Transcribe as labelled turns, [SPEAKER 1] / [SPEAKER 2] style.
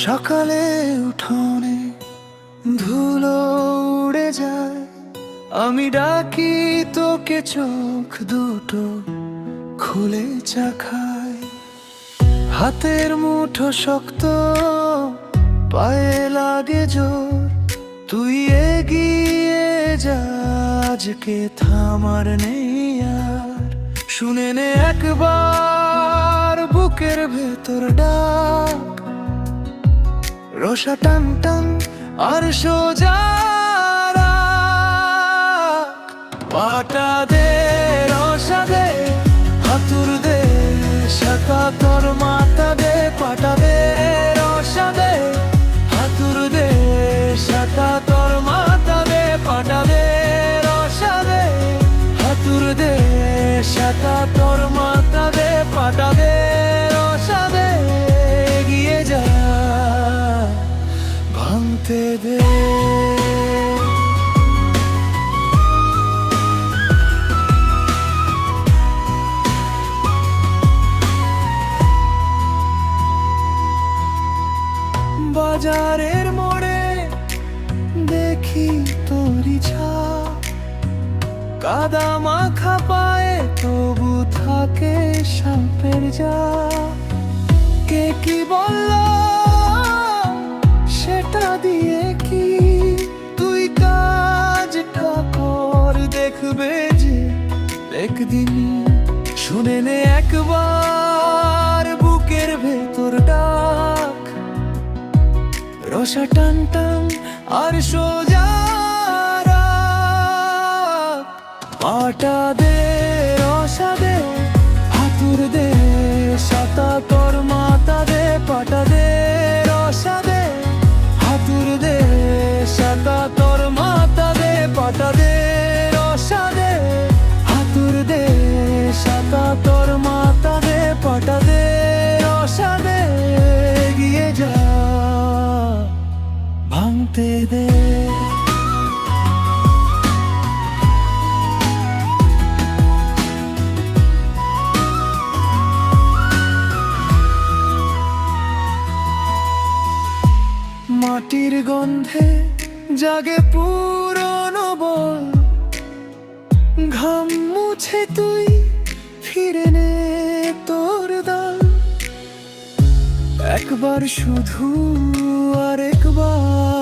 [SPEAKER 1] সকালে উঠোনে ধুলো উড়ে যায়, আমি ডাকি তোকে চোখ দুটো খুলে চা খাই। হাতের মুঠো শক্ত, পায়ে লাগে জোর, তুই এগিয়ে যা, আজকে থামার নেই আর। শুনে নে একবার বুকের ভেতর ডাক, রোষা টান টান আর সোজা রাখ। পাটা দে রসা দে, হাতুর দে শাখা তোর মাথা দে। পাটা দে রসা দে, হাতুর দে শাখা তোর মাথা দে। পাটা দে রসা দে, হাতুর দে শাখা তোর মাথা দে। পাটা দে রসা দে, এগিয়ে যা, ভাঙতে দে। বাজারের মোড়ে দেখি তোরি ছাপ, কাদা মাখা পায়ে তবু থাকে সাপের জাপ। কে কি বলল সেটা দিয়ে কি তুই কাজটা কর, দেখবে যে একদিন। শুনে নে একবার বুকের ভেতর ডাক, রসা টান টান আর সোজা রাখ। পাটা দে রসা দে, হাতুর দে শাখা তোর মাথা দে। পাটা দে রসা দে, হাতুর দে শাখা তোর মাথা দে। পাটা দে রসা দে, হাতুর দে শাখা তোর মাথা দে। পাটা দে রসা দে, এগিয়ে যা, ভাঙতে দে। মাটির গন্ধে জাগে পুরনো বল, ঘাম মুছে তুই ফিরে নে তোর দল। একবার শুধু আর একবার